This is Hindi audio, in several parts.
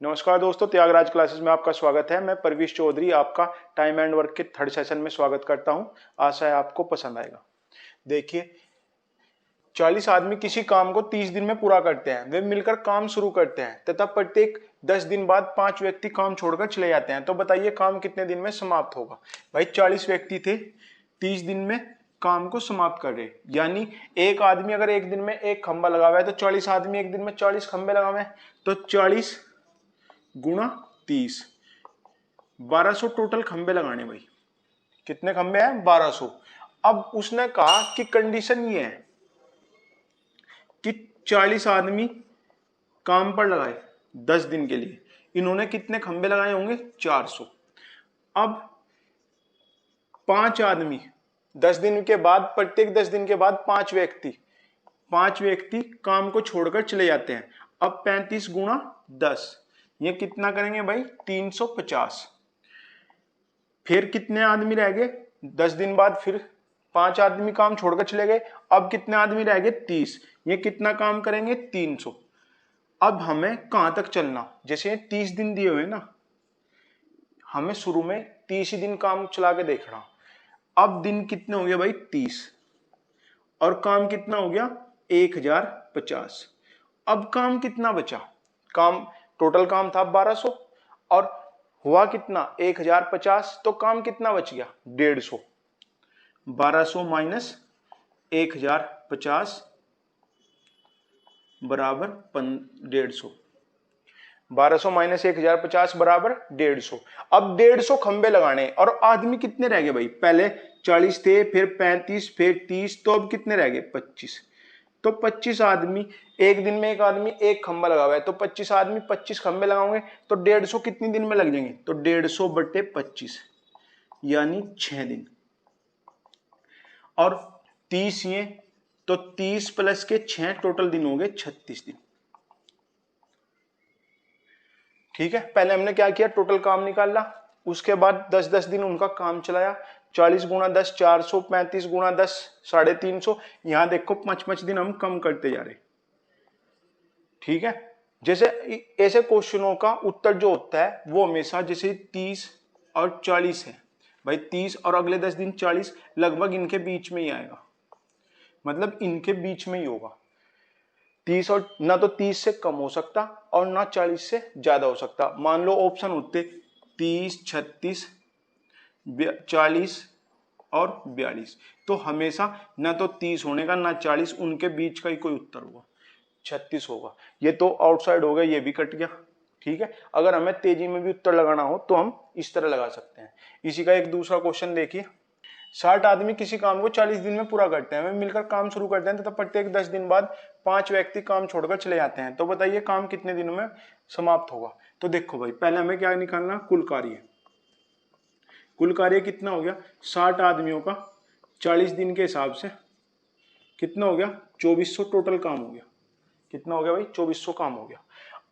नमस्कार दोस्तों, त्यागराज क्लासेस में आपका स्वागत है। मैं परवीश चौधरी आपका टाइम एंड वर्क के थर्ड सेशन में स्वागत करता हूं। आशा है आपको पसंद आएगा। देखिए, 40 आदमी किसी काम को 30 दिन में पूरा करते हैं। वे मिलकर काम शुरू करते हैं तथा प्रत्येक 10 दिन बाद 5 व्यक्ति काम छोड़कर चले जाते हैं। तो बताइए काम कितने दिन में समाप्त होगा। भाई 40 व्यक्ति थे, 30 दिन में काम को समाप्त कर रहे, यानी एक आदमी अगर एक दिन में एक खंबा लगा हुआ है तो 40 आदमी एक दिन में 40 खंबे लगा हुए हैं। तो 40 गुणा 30, 1200 टोटल खंबे लगाने। भाई कितने खंबे हैं? 1200। अब उसने कहा कि कंडीशन ये है कि 40 आदमी काम पर लगाए 10 दिन के लिए। इन्होंने कितने खंबे लगाए होंगे? 400। अब 5 आदमी 10 दिन के बाद, प्रत्येक 10 दिन के बाद 5 व्यक्ति काम को छोड़कर चले जाते हैं। अब 35 गुणा 10, ये कितना करेंगे भाई? 350। फिर कितने आदमी रह गए? 10 दिन बाद फिर 5 आदमी काम छोड़कर चले गए। अब कितने आदमी रह गए? 30। ये कितना काम करेंगे? 300। अब हमें कहां तक चलना? जैसे 30 दिन दिए हुए ना, हमें शुरू में 30 ही दिन काम चला के देखना। अब दिन कितने हो गए भाई? 30। और काम कितना हो गया? 1050। अब काम कितना बचा? काम टोटल काम था 1200 और हुआ कितना? 1050। तो काम कितना बच गया? 150। 1200 माइनस 1050 बराबर 150। 1200 माइनस 1050 बराबर 150। अब 150 खंबे लगाने और आदमी कितने रह गए भाई? पहले 40 थे, फिर 35, फिर 30, तो अब कितने रह गए? 25। तो 25 आदमी, एक दिन में एक आदमी एक खंबा लगा हुआ है, तो 25 आदमी 25 खंबे लगाओगे तो 150 कितने दिन में लग जाएंगे? तो 150 बटे 25 यानी 6 दिन। और 30 ये, तो 30 प्लस के 6 टोटल दिन हो गए 36 दिन। ठीक है, पहले हमने क्या किया? टोटल काम निकाला, उसके बाद 10-10 दिन उनका काम चलाया। 40 गुणा 10 400, 35 गुणा 10 350। यहां देखो 5-5 दिन हम कम करते जा रहे। ठीक है, जैसे ऐसे क्वेश्चनों का उत्तर जो होता है वो हमेशा जैसे 30 और 40 है भाई, 30 और अगले 10 दिन 40, लगभग इनके बीच में ही आएगा। मतलब इनके बीच में ही होगा। 30 और ना तो 30 से कम हो सकता और ना 40 से ज्यादा हो सकता। मान लो ऑप्शन होते 30, 36, 40 और 42, तो हमेशा ना तो 30 होने का ना 40, उनके बीच का ही कोई उत्तर होगा, 36 होगा। ये तो आउटसाइड हो गया, ये भी कट गया। ठीक है, अगर हमें तेजी में भी उत्तर लगाना हो तो हम इस तरह लगा सकते हैं। इसी का एक दूसरा क्वेश्चन देखिए। 60 आदमी किसी काम को 40 दिन में पूरा करते हैं। वे मिलकर काम शुरू करते हैं तथा प्रत्येक 10 दिन बाद 5 व्यक्ति काम छोड़कर चले जाते हैं। तो बताइए काम कितने दिनों में समाप्त होगा। तो देखो भाई, पहले हमें क्या निकालना? कुल कार्य। कुल कार्य कितना हो गया? 60 आदमियों का 40 दिन के हिसाब से कितना हो गया? 2400 टोटल काम हो गया। कितना हो गया भाई? 2400 काम हो गया।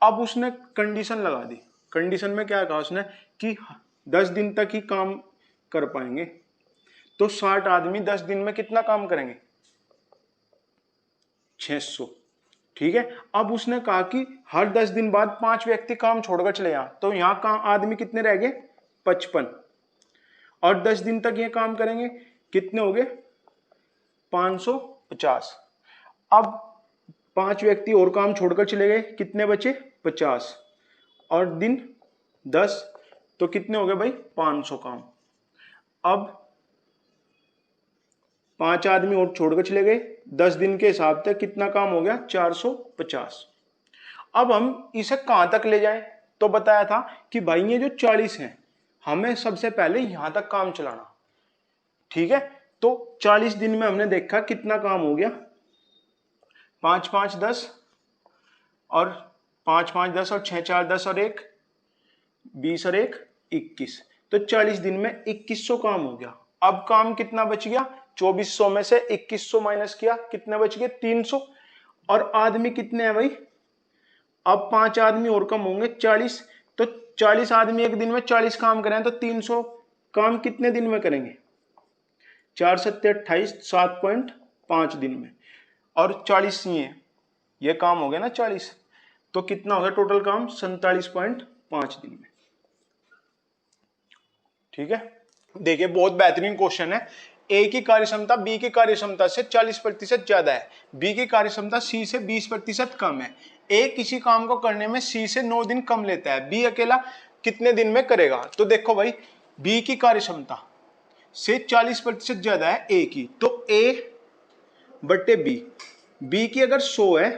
अब उसने कंडीशन लगा दी। कंडीशन में क्या कहा उसने कि 10 दिन तक ही काम कर पाएंगे। तो 60 आदमी 10 दिन में कितना काम करेंगे? 600। ठीक है, अब उसने कहा कि हर 10 दिन बाद 5 व्यक्ति काम छोड़कर चले जाएं। तो यहां काम आदमी कितने रह गए? 55। और 10 दिन तक ये काम करेंगे, कितने हो गए? 550। अब 5 व्यक्ति और काम छोड़कर चले गए, कितने बचे? 50। और दिन 10, तो कितने हो गए भाई? 500 काम। अब 5 आदमी और छोड़कर चले गए, 10 दिन के हिसाब से कितना काम हो गया? 450। अब हम इसे कहां तक ले जाएं? तो बताया था कि भाई ये जो 40 है, हमें सबसे पहले यहां तक काम चलाना। ठीक है, तो 40 दिन में हमने देखा कितना काम हो गया? 5-5 10 और 5-5 10 और 6-4 10 और 1 20 और 1 21। तो 40 दिन में 2100 काम हो गया। अब काम कितना बच गया? 2400 में से 2100 माइनस किया, कितने बच गए? 300। और आदमी कितने हैं भाई? अब 5 आदमी और कम होंगे, 40। तो 40 आदमी एक दिन में 40 काम करें तो 300 काम कितने दिन में करेंगे? 4 7 28, 7.5 दिन में। और 40 ये काम हो गया ना 40, तो कितना हो गया टोटल काम 47.5 दिन में। ठीक है, देखिए बहुत बेहतरीन क्वेश्चन है। ए की कार्यक्षमता बी की कार्यक्षमता से 40% ज्यादा है, बी की कार्यक्षमता सी से 20% कम है। ए किसी काम को करने में सी से 9 दिन कम लेता है, बी अकेला कितने दिन में करेगा? तो देखो भाई, बी की कार्यक्षमता से 40% ज्यादा है ए की, तो ए बटे बी, बी की अगर 100 है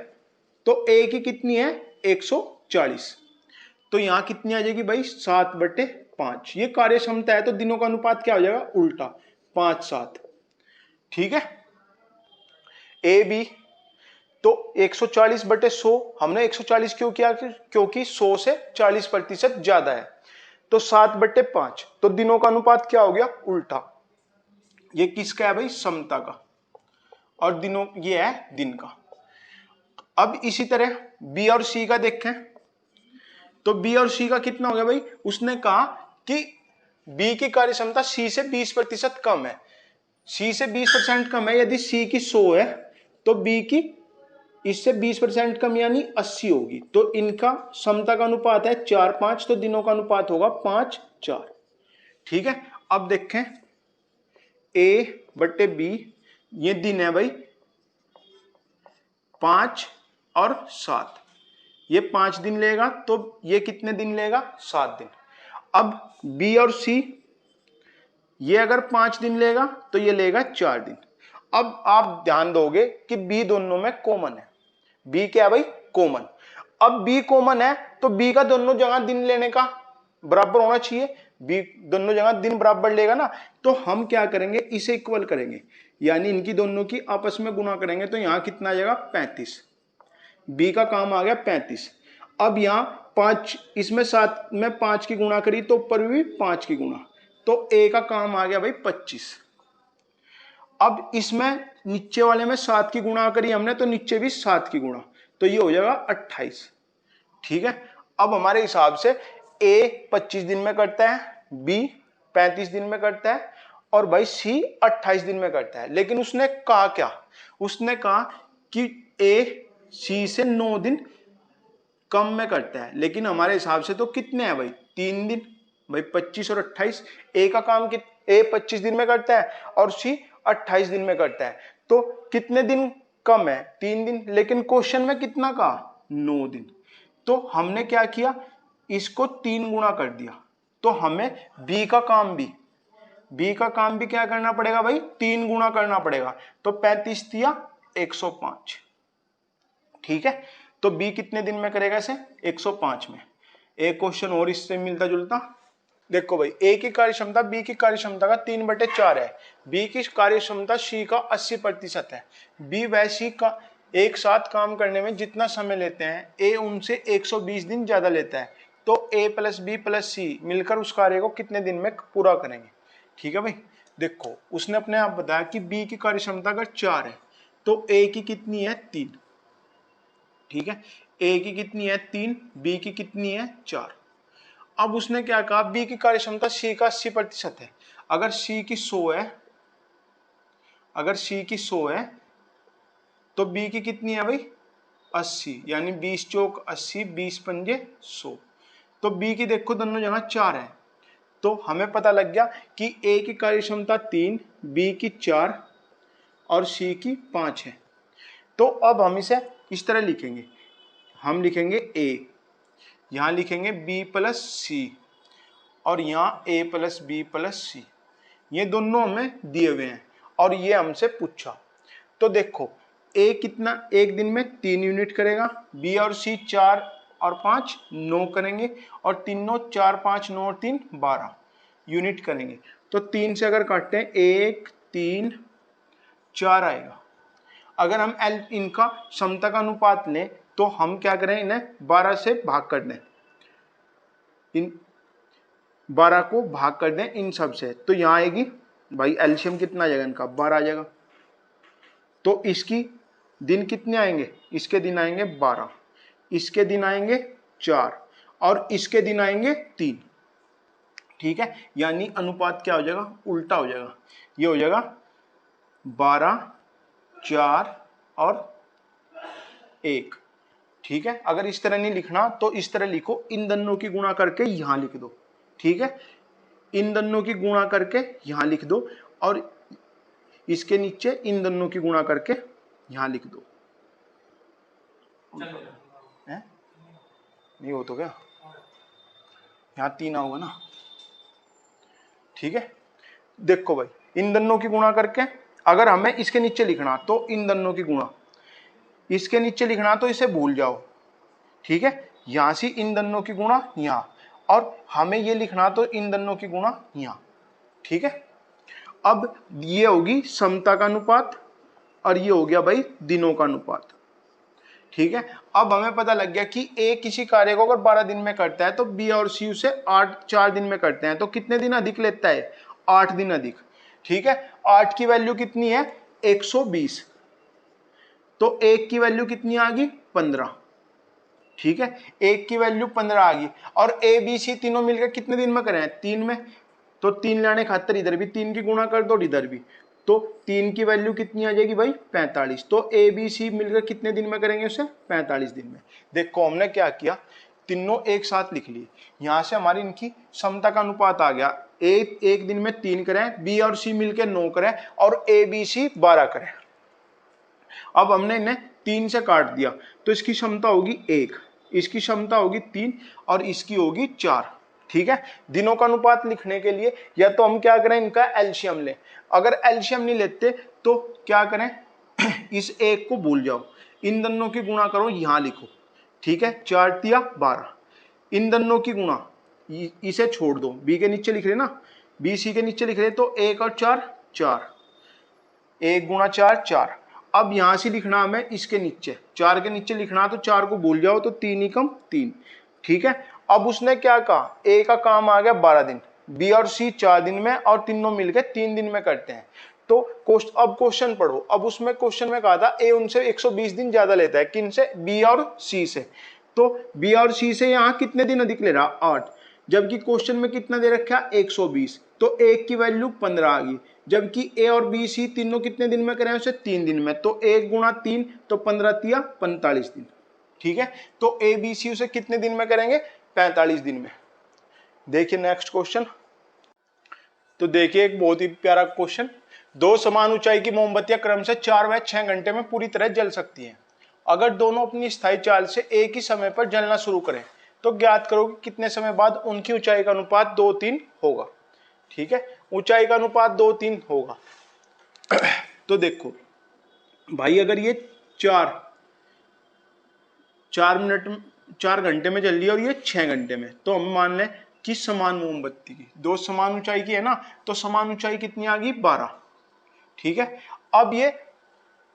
तो ए की कितनी है 140, तो यहां कितनी आ जाएगी भाई 7/5। ये कार्यक्षमता है तो दिनों का अनुपात क्या हो जाएगा उल्टा 5/7। ठीक है, ए बी तो 140/100, हमने 140 क्यों किया? क्योंकि 100 से 40% ज्यादा है, तो 7/5, तो दिनों का अनुपात क्या हो गया उल्टा। ये किसका है भाई? समता का, और दिनों ये है दिन का। अब इसी तरह बी और सी का देखें, तो बी और सी का कितना हो गया भाई? उसने कहा कि बी की कार्यक्षमता सी से 20% कम है, सी से 20% कम है, यदि सी की 100 है तो बी की इससे 20% कम यानी 80 होगी, तो इनका समता का अनुपात है 4/5, तो दिनों का अनुपात होगा 5/4। ठीक है, अब देखें ए बटे बी, ये दिन है भाई 5 और 7, ये 5 दिन लेगा, तो ये कितने दिन लेगा 7 दिन। अब बी और सी, ये अगर 5 दिन लेगा तो ये लेगा 4 दिन। अब आप ध्यान दोगे कि बी दोनों में कॉमन है, बी क्या है भाई? कॉमन। अब बी कॉमन है तो बी का दोनों जगह दिन लेने का बराबर होना चाहिए, बी दोनों जगह दिन बराबर लेगा ना, तो हम क्या करेंगे इसे इक्वल करेंगे, यानी इनकी दोनों की आपस में गुणा करेंगे, तो यहां कितना आ जाएगा 35, बी का काम आ गया 35। अब यहां 5, इसमें 7 में 5 की गुणा करी तो ऊपर भी 5 की गुणा, तो ए का काम आ गया भाई 25। अब इसमें नीचे वाले में 7 की गुणा करी हमने, तो नीचे भी 7 की गुणा, तो ये हो जाएगा 28। ठीक है, अब हमारे हिसाब से ए 25 दिन में करता है, बी 35 दिन में करता है, और भाई सी 28 दिन में करता है। लेकिन उसने कहा क्या? उसने कहा कि ए सी से 9 दिन कम में करता है, लेकिन हमारे हिसाब से तो कितने हैं भाई? 3 दिन। भाई 25 और 28, ए का काम ए 25 दिन में करता है और सी 28 दिन में करता है, तो कितने दिन कम है? 3 दिन। लेकिन क्वेश्चन में कितना कहा? 9 दिन। तो हमने क्या किया? इसको 3 गुना कर दिया, तो हमें बी का काम भी क्या करना पड़ेगा भाई? 3 गुना करना पड़ेगा, तो 35 दिया 105। ठीक है, तो बी कितने दिन में करेगा इसे? 105 में। एक क्वेश्चन और इससे मिलता जुलता, देखो भाई, ए की कार्यक्षमता बी की कार्यक्षमता का 3/4 है, बी की कार्यक्षमता सी का 80% है, बी व सी का एक साथ काम करने में जितना समय लेते हैं ए उनसे 120 दिन ज्यादा लेता है, तो ए प्लस बी प्लस सी मिलकर उस कार्य को कितने दिन में पूरा करेंगे? ठीक है भाई, देखो उसने अपने आप बताया कि बी की कार्यक्षमता अगर 4 है तो ए की कितनी है? 3। ठीक है, ए की कितनी है? 3, बी की कितनी है? 4। अब उसने क्या कहा? बी की कार्यक्षमता सी का 80% है, अगर सी की 100 है, तो बी की कितनी है भाई? 80, यानी 20 चौक 80, 20 पंजे 100, तो बी की देखो दोनों जगह 4 है, तो हमें पता लग गया कि ए की कार्यक्षमता 3, बी की 4 और सी की 5 है। तो अब हम इसे इस तरह लिखेंगे, हम लिखेंगे ए, यहां लिखेंगे बी प्लस सी, और यहाँ ए प्लस बी प्लस सी, ये दोनों हमें दिए हुए हैं और ये हमसे पूछा। तो देखो ए कितना एक दिन में 3 यूनिट करेगा, बी और सी 4 और 5 9 करेंगे, और तीनों 4 5 9 और 3 12 यूनिट करेंगे, तो 3 से अगर काटते हैं 1 3 4 आएगा। अगर हम इनका समता का अनुपात लें तो हम क्या करें? इन्हें 12 से भाग कर दें, इन 12 को भाग कर दें इन सब से, तो यहां आएगी भाई एलसीएम कितना आ जाएगा? इनका 12 आ जाएगा। तो इसकी दिन कितने आएंगे? इसके दिन आएंगे 12, इसके दिन आएंगे 4 और इसके दिन आएंगे 3। ठीक है, यानी अनुपात क्या हो जाएगा? उल्टा हो जाएगा, ये हो जाएगा 12 4 और 1, ठीक है। अगर इस तरह नहीं लिखना तो इस तरह लिखो, इन दोनों की गुणा करके यहां लिख दो, ठीक है। इन दोनों की गुणा करके यहां लिख दो और इसके नीचे इन दोनों की गुणा करके यहां लिख दो। है? नहीं हो तो क्या, यहां 3 आओगे ना, ठीक है। देखो भाई, इन दोनों की गुणा करके अगर हमें इसके नीचे लिखना तो इन दोनों की गुणा, इसके नीचे लिखना तो इसे भूल जाओ, ठीक है। यहां से इन दोनों की गुणा यहां, और हमें ये लिखना तो इन दोनों की गुणा यहां, ठीक है। अब ये होगी समता का अनुपात और ये हो गया भाई दिनों का अनुपात, ठीक है। अब हमें पता लग गया कि ए किसी कार्य को अगर 12 दिन में करता है तो बी और सी उसे 4 दिन में करते हैं, तो कितने दिन अधिक लेता है, 8 दिन अधिक, ठीक है। 8 की वैल्यू कितनी है, 120, तो 1 की वैल्यू कितनी आ गई, 15, ठीक है। 1 की वैल्यू 15 आ गई, और ए बी सी तीनों मिलकर कितने दिन में करें, 3 में, तो 3 लाने खातर इधर भी 3 की गुणा कर दो, इधर भी, तो 3 की वैल्यू कितनी आ जाएगी भाई, 45, तो ए बी सी मिलकर कितने दिन में करेंगे उसे, 45 दिन में। देखो हमने क्या किया, तीनों एक साथ लिख लिए, यहां से हमारी इनकी समता का अनुपात आ गया, एक दिन में 3 करें, बी और सी मिलकर 9 करें, और ए बी सी 12 करें। अब हमने इन्हें 3 से काट दिया तो इसकी क्षमता होगी 1, इसकी क्षमता होगी 3 और इसकी होगी 4, ठीक है। दिनों का अनुपात लिखने के लिए या तो हम क्या करें, इनका एलसीएम लें, अगर एलसीएम नहीं लेते तो क्या करें इस एक को भूल जाओ, इन दोनों की गुणा करो, यहां लिखो, ठीक है। 4 तिया 12, इन दोनों की गुणा, इसे छोड़ दो, बी के नीचे लिख रहे ना, बी सी के नीचे लिख रहे, तो 1 और 4 4, 1 गुणा 4 4। अब यहां से लिखना हमें इसके नीचे, 4 के नीचे लिखना, तो 4 को भूल जाओ, तो 3 ही कम 3, ठीक है। अब उसने क्या कहा, ए का काम आ गया 12 दिन, बी और सी 4 दिन में, और तीनों मिलकर 3 दिन में करते हैं। तो अब क्वेश्चन पढ़ो, अब उसमें क्वेश्चन में कहा था ए उनसे 120 दिन ज्यादा लेता है, किन से, बी और सी से, तो बी और सी से यहां कितने दिन अधिक ले रहा, 8, जबकि क्वेश्चन में कितना दे रखा, 120, तो एक की वैल्यू 15 आ गई, जबकि ए और बी सी तीनों कितने दिन में करें उसे, 3 दिन में, तो 1 गुणा 3, तो 15 तिया 45 दिन, ठीक है। तो ए बी सी उसे कितने दिन में करेंगे, 45 दिन में। देखिए नेक्स्ट क्वेश्चन, तो देखिए एक बहुत ही प्यारा क्वेश्चन, दो समान ऊंचाई की मोमबत्तियां क्रम से 4 व 6 घंटे में पूरी तरह जल सकती हैं। अगर दोनों अपनी स्थायी चाल से एक ही समय पर जलना शुरू करें तो ज्ञात करो कि कितने समय बाद उनकी ऊंचाई का अनुपात 2:3 होगा, ठीक है। ऊंचाई का अनुपात 2:3 होगा। तो देखो भाई, अगर ये 4 घंटे में जल रही है और ये 6 घंटे में, तो हम मान लें कि समान मोमबत्ती की, दो समान ऊंचाई की है ना, तो समान ऊंचाई कितनी आ गई, 12, ठीक है। अब ये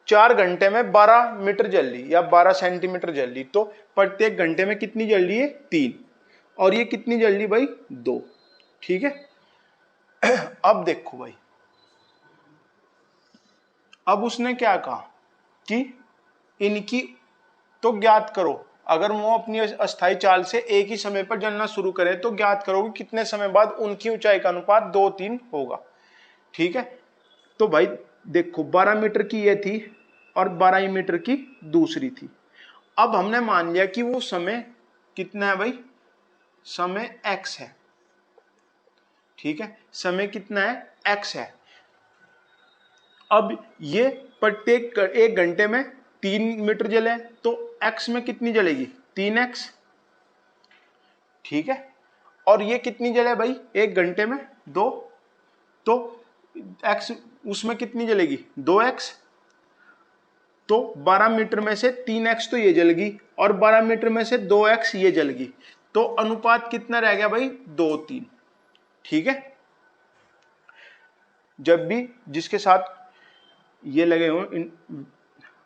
4 घंटे में 12 मीटर जल रही या 12 सेंटीमीटर जल रही, तो प्रत्येक घंटे में कितनी जल रही है, 3, और ये कितनी जल रही भाई, 2, ठीक है। अब देखो भाई, अब उसने क्या कहा कि इनकी तो ज्ञात करो, अगर वो अपनी अस्थायी चाल से एक ही समय पर जलना शुरू करें तो ज्ञात करो कि कितने समय बाद उनकी ऊंचाई का अनुपात 2:3 होगा, ठीक है। तो भाई देखो 12 मीटर की ये थी और 12 मीटर की दूसरी थी। अब हमने मान लिया कि वो समय कितना है भाई, समय x है, ठीक है, समय कितना है, x है। अब ये प्रत्येक 1 घंटे में 3 मीटर जले, तो x में कितनी जलेगी, 3x, ठीक है। और ये कितनी जले भाई 1 घंटे में, 2, तो x उसमें कितनी जलेगी, 2x, तो 12 मीटर में से 3x तो ये जल गई और 12 मीटर में से 2x ये जल गई, तो अनुपात कितना रह गया भाई, 2:3, ठीक है। जब भी जिसके साथ ये लगे हो इन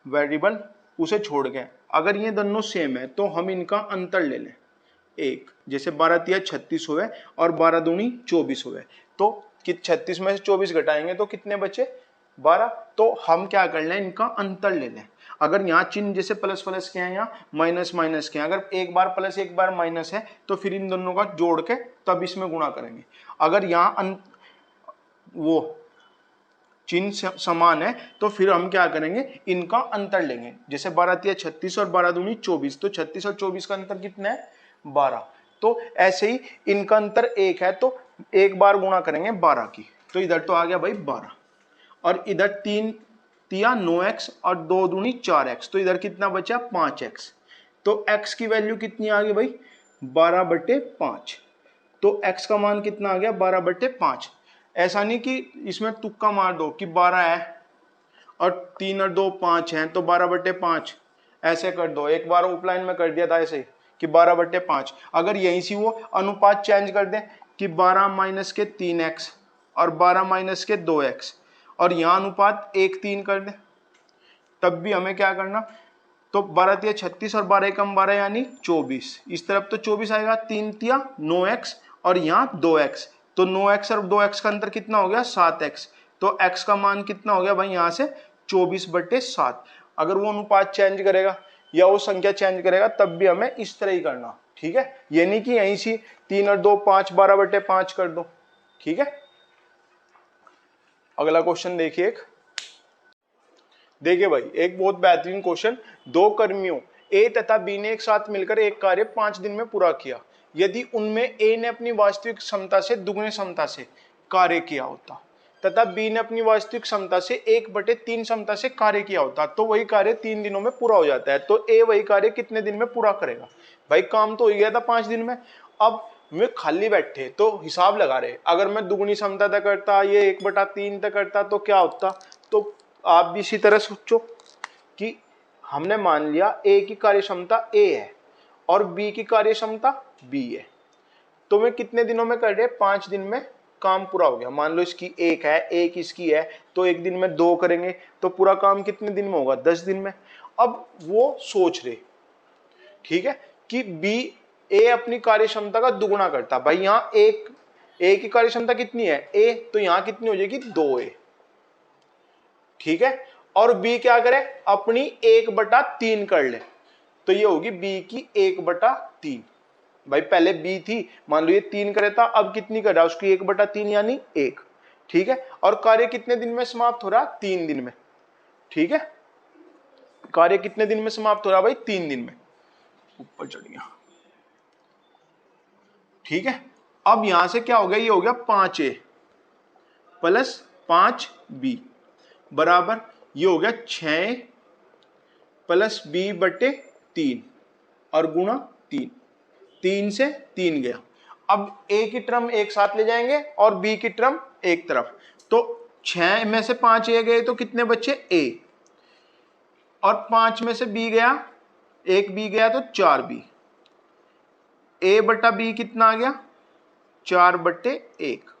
वेरिएबल उसे छोड़ के, अगर ये दोनों सेम है तो हम इनका अंतर ले लें, एक, जैसे 12 तिया 36 हुए और 12 दूनी 24 हुए, तो कि 36 में से 24 घटाएंगे तो कितने बचे, 12, तो हम क्या कर लें, इनका अंतर ले लें। अगर यहाँ चिन्ह जैसे प्लस प्लस के हैं, यहाँ माइनस माइनस के हैं, अगर एक बार प्लस एक बार माइनस है तो फिर इन दोनों का जोड़ के तब इसमें गुणा करेंगे। अगर यहाँ वो चिन्ह समान है तो फिर हम क्या करेंगे, इनका अंतर लेंगे। जैसे 12 तिया 36 और 12 दूनी 24, तो 36 और 24 का अंतर कितना है, 12। तो ऐसे ही इनका अंतर 1 है, तो एक बार गुणा करेंगे 12 की, तो इधर तो आ गया भाई 12, और इधर 3 तिया 9x और 2 दूनी 4x, तो इधर कितना बचा 5x। तो x की वैल्यू कितनी आ गई भाई, 12/5। तो x का मान कितना आ गया, 12/5। ऐसा नहीं कि इसमें तुक्का मार दो कि 12 है और 3 और 2 5 हैं तो 12/5 ऐसे कर दो। एक बार ऑफलाइन में कर दिया था ऐसे ही कि 12/5। अगर यहीं से वो अनुपात चेंज कर दें कि 12 माइनस के 3x और 12 माइनस के 2x, और यहाँ अनुपात 1:3 कर दें, तब भी हमें क्या करना, तो 12 तिया 36 और 12 एकम 12 यानी 24। इस तरफ तो 24 आएगा, 3 तिया 9x और यहाँ 2x, तो 9x और 2x का अंतर कितना हो गया 7x। तो x का मान कितना हो गया भाई यहाँ से 24/7। अगर वो अनुपात चेंज करेगा या वो संख्या चेंज करेगा तब भी हमें इस तरह ही करना, ठीक है। ये नहीं कि यहीं से 3 और 2 5 12/5 कर दो, ठीक है। अगला क्वेश्चन देखिए, देखिए भाई एक बहुत बेहतरीन क्वेश्चन। दो कर्मियों ए तथा बी ने एक साथ मिलकर एक कार्य 5 दिन में पूरा किया। यदि उनमें ए ने अपनी वास्तविक क्षमता से दुगनी क्षमता से कार्य किया होता तथा बी ने अपनी वास्तविक क्षमता से 1/3 क्षमता से कार्य किया होता तो वही कार्य 3 दिनों में पूरा हो जाता है। तो ए वही कार्य कितने दिन में पूरा करेगा। भाई काम तो हो गया था 5 दिन में, अब वे खाली बैठे तो हिसाब लगा रहे, अगर मैं दुगनी क्षमता तक करता, ये 1/3 तक करता तो क्या होता। तो आप भी इसी तरह सोचो कि हमने मान लिया ए की कार्य क्षमता ए है और बी की कार्य क्षमता बी है, तो मैं कितने दिनों में कर रहे, 5 दिन में काम पूरा हो गया। मान लो इसकी 1 है, एक इसकी है, तो एक दिन में 2 करेंगे तो पूरा काम कितने दिन में होगा, 10 दिन में। अब वो सोच रहे, ठीक है, कि बी ए अपनी कार्य क्षमता का दुगुना करता। भाई यहाँ एक ए की कार्य क्षमता कितनी है ए, तो यहाँ कितनी हो जाएगी 2a, ठीक है। और बी क्या करे, अपनी 1/3 कर ले, तो ये होगी बी की 1/3। भाई पहले बी थी, मान लो ये 3 करे था, अब कितनी कर रहा है, उसकी 1/3 यानी 1, ठीक है। और कार्य कितने दिन में समाप्त हो रहा, 3 दिन में, ठीक है। कार्य कितने दिन में समाप्त हो रहा भाई, 3 दिन में। ऊपर चढ़ गया, ठीक है। अब यहां से क्या हो गया, ये हो गया 5a प्लस 5b बराबर, ये हो गया 6 प्लस b/3 और गुणा 3, 3 से 3 गया। अब a की टर्म एक साथ ले जाएंगे और b की टर्म एक तरफ, तो 6 में से 5a गए तो कितने बच्चे a, और 5 में से b गया, एक b गया तो 4b, a/b कितना आ गया 4/1,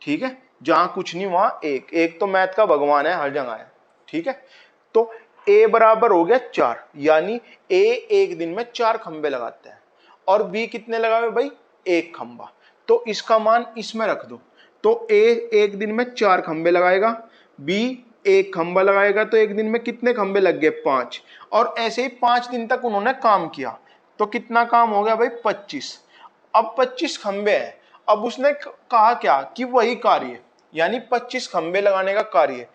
ठीक है। जहां कुछ नहीं वहां एक, एक तो मैथ का भगवान है, हर जगह है, ठीक है। तो a बराबर हो गया 4, यानी a एक दिन में 4 खंबे लगाते हैं और b कितने लगाए भाई, 1 खंबा। तो इसका मान इसमें रख दो, तो a एक दिन में 4 खंबे लगाएगा, b 1 खंबा लगाएगा, तो एक दिन में कितने खंबे लग गए 5। और ऐसे ही 5 दिन तक उन्होंने काम किया, तो कितना काम हो गया भाई 25। अब 25 खंबे हैं, अब उसने कहा क्या कि वही कार्य, यानी 25 खंबे लगाने का कार्य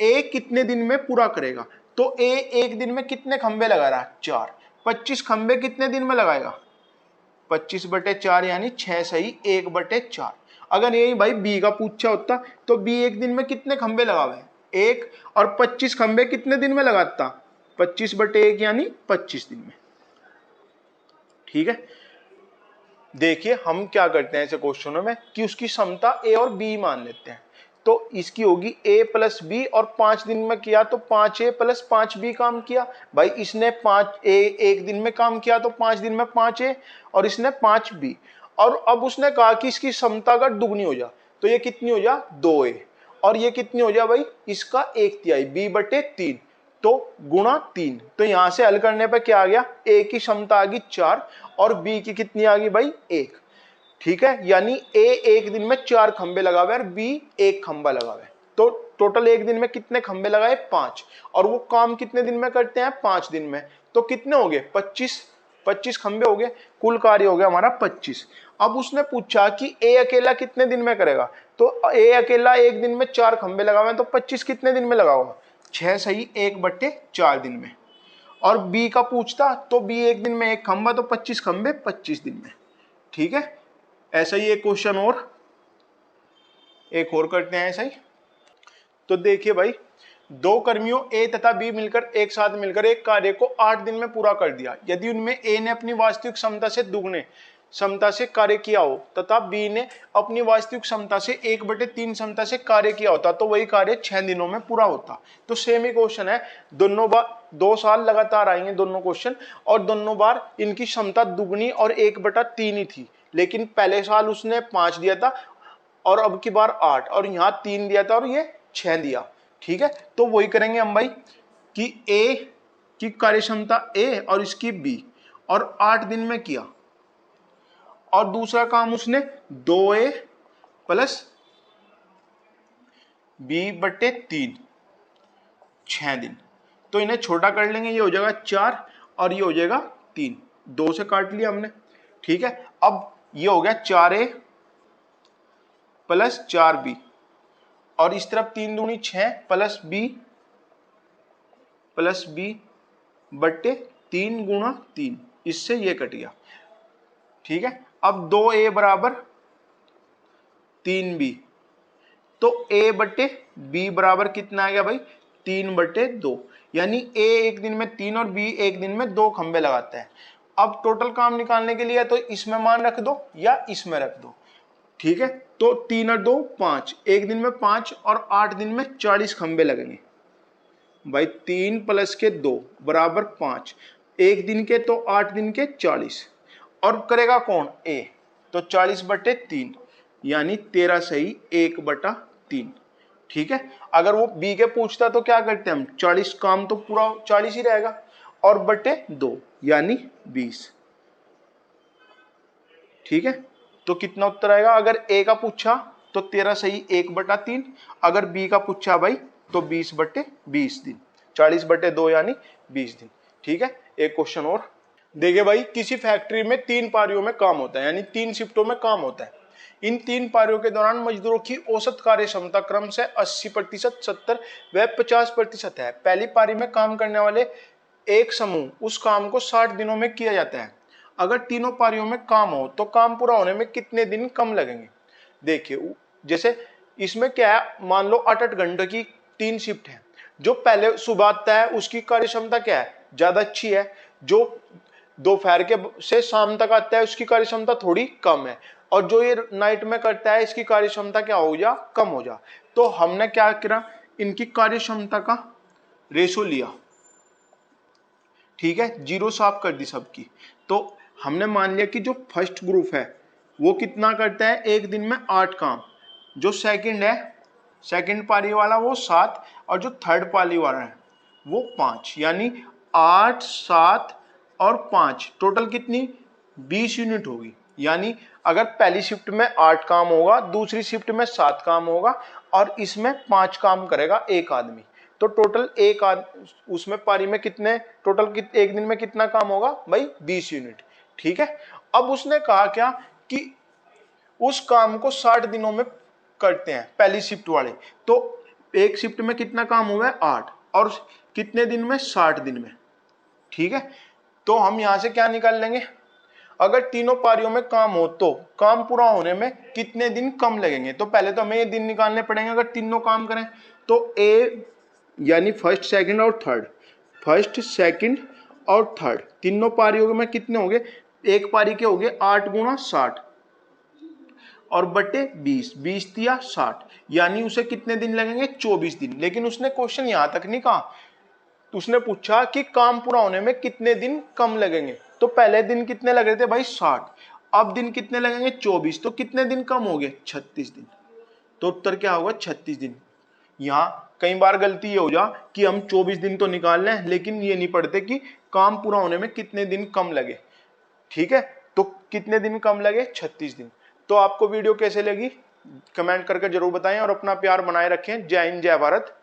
ए कितने दिन में पूरा करेगा। तो ए एक दिन में कितने खंबे लगा रहा है 4, 25 खंबे कितने दिन में लगाएगा 25/4 यानी 6 सही 1/4। अगर यही भाई बी का पूछा होता तो बी एक दिन में कितने खंबे लगावे, 1, और 25 खंबे कितने दिन में लगाता 25/1 यानी 25 दिन में, ठीक है। देखिए हम क्या करते हैं ऐसे क्वेश्चनों में कि उसकी क्षमता ए और बी मान लेते हैं, तो इसकी होगी a प्लस बी, और 5 दिन में किया तो 5a प्लस 5b काम किया। भाई इसने 5a एक दिन में काम किया तो 5 दिन में 5a, और इसने 5b, और अब उसने कहा कि इसकी क्षमता अगर दुगनी हो जा तो ये कितनी हो जा 2a, और ये कितनी हो जा भाई इसका 1/3 b/3, तो गुणा 3। तो यहां से हल करने पर क्या आ गया, a की क्षमता आ गई 4 और b की कितनी आ गई भाई 1, ठीक है। यानी a एक दिन में 4 खंबे लगावे और b 1 खंबा लगावे, तो टोटल एक दिन में कितने खंबे लगाए 5, और वो काम कितने दिन में करते हैं 5 दिन में, तो कितने हो गए 25 25 खंबे हो गए, कुल कार्य हो गया हमारा 25। अब उसने पूछा कि ए अकेला कितने दिन में करेगा, तो ए अकेला एक दिन में 4 खंबे लगावे, तो 25 कितने दिन में लगाओगा, 6 सही 1/4 दिन में। और बी का पूछता तो बी एक दिन में 1 खंबा, तो 25 खंबे 25 दिन में। ठीक है, ऐसा ही एक क्वेश्चन और एक और करते हैं ऐसा ही। तो देखिए भाई, दो कर्मियों ए तथा बी मिलकर एक साथ मिलकर एक कार्य को 8 दिन में पूरा कर दिया। यदि उनमें ए ने अपनी वास्तविक क्षमता से दुगने क्षमता से कार्य किया हो तथा बी ने अपनी वास्तविक क्षमता से 1/3 क्षमता से कार्य किया होता, तो वही कार्य 6 दिनों में पूरा होता। तो सेम ही क्वेश्चन है, दोनों बार 2 साल लगातार आएंगे दोनों क्वेश्चन, और दोनों बार इनकी क्षमता दुगनी और 1/3 ही थी। लेकिन पहले साल उसने 5 दिया था और अब की बार 8, और यहाँ 3 दिया था और ये 6 दिया। ठीक है, तो वही करेंगे हम भाई कि ए की कार्य क्षमता ए और इसकी बी, और 8 दिन में किया, और दूसरा काम उसने 2a प्लस b/3 6 दिन। तो इन्हें छोटा कर लेंगे, ये हो जाएगा 4 और ये हो जाएगा 3, 2 से काट लिया हमने। ठीक है, अब ये हो गया 4a प्लस 4b, और इस तरफ 3 दूनी 6 प्लस b/3 गुणा 3, इससे ये कट गया। ठीक है, अब 2a बराबर 3b, तो a/b बराबर कितना आ गया भाई, 3/2, यानी a एक दिन में 3 और b एक दिन में 2 खंबे लगाता है। अब टोटल काम निकालने के लिए तो इसमें मान रख दो या इसमें रख दो। ठीक है, तो 3 और 2 5, एक दिन में 5 और 8 दिन में 40 खंबे लगेंगे भाई। 3 प्लस के 2 बराबर 5, एक दिन के तो 8 दिन के 40, और करेगा कौन, ए, तो 40/3 यानी 13 सही 1/3। ठीक है, अगर वो बी के पूछता तो क्या करते हम, 40 काम तो पूरा 40 ही रहेगा, और /2 यानी 20। ठीक है, तो कितना उत्तर आएगा, अगर ए का पूछा तो 13 सही 1/3, अगर बी का पूछा भाई तो 20/20 दिन, 40/2 यानी 20 दिन। ठीक है, एक क्वेश्चन और देखिए भाई, किसी फैक्ट्री में 3 पारियों में काम होता है, यानी 3 शिफ्टों में काम होता है। इन 3 पारियों के दौरान मजदूरों की औसत कार्य क्षमता क्रम से 80%, 70% व 50% है। पहली पारी में काम करने वाले एक समूह उस काम को 60 दिनों में किया जाता है। अगर तीनों पारियों में काम हो तो काम पूरा होने में कितने दिन कम लगेंगे। देखिए, जैसे इसमें क्या है, मान लो 8-8 घंटे की 3 शिफ्ट है। जो पहले सुबह आता है उसकी कार्य क्षमता क्या है, ज्यादा अच्छी है। जो दोपहर के से शाम तक आता है उसकी कार्य क्षमता थोड़ी कम है, और जो ये नाइट में करता है इसकी कार्य क्षमता क्या हो जा, कम हो जा। तो हमने क्या करा, इनकी कार्य क्षमता का रेशो लिया। ठीक है, 0 साफ कर दी सबकी। तो हमने मान लिया कि जो फर्स्ट ग्रुप है वो कितना करता है, एक दिन में 8 काम। जो सेकंड है, सेकंड पारी वाला वो 7, और जो थर्ड पारी वाला है वो 5, यानी 8, 7 और 5 टोटल कितनी 20 यूनिट होगी। यानी अगर पहली शिफ्ट में 8 काम होगा, दूसरी शिफ्ट में 7 काम होगा, और इसमें 5 काम करेगा एक आदमी, तो टोटल उसमें पारी में कितने टोटल एक दिन में कितना काम होगा भाई, 20 यूनिट। ठीक है, अब उसने कहा क्या कि उस काम को 60 दिनों में करते हैं पहली शिफ्ट वाले, तो एक शिफ्ट में कितना काम हुआ है 8, और कितने दिन में 60 दिन में। ठीक है, तो हम यहां से क्या निकाल लेंगे, अगर तीनों पारियों में काम हो तो काम पूरा होने में कितने दिन कम लगेंगे। तो पहले तो हमें ये दिन निकालने पड़ेंगे। अगर तीनों काम करें तो ए यानी फर्स्ट सेकंड और थर्ड, फर्स्ट सेकंड और थर्ड तीनों पारियों में कितने होंगे, एक पारी के होंगे 8 × 60 और बटे 20, 20 दिया 60, यानी उसे कितने दिन लगेंगे 24 दिन। लेकिन उसने क्वेश्चन यहां तक नहीं कहा, उसने पूछा कि काम पूरा होने में कितने दिन कम लगेंगे। तो पहले दिन कितने लग रहे थे भाई 60, अब दिन कितने लगेंगे 24, तो कितने दिन कम हो गए 36 दिन। तो उत्तर क्या होगा 36 दिन। यहाँ कई बार गलती ये हो जा कि हम 24 दिन तो निकाल लें लेकिन ये नहीं पढ़ते कि काम पूरा होने में कितने दिन कम लगे। ठीक है, तो कितने दिन कम लगे 36 दिन। तो आपको वीडियो कैसे लगी कमेंट करके जरूर बताएं और अपना प्यार बनाए रखें। जय हिंद, जय भारत।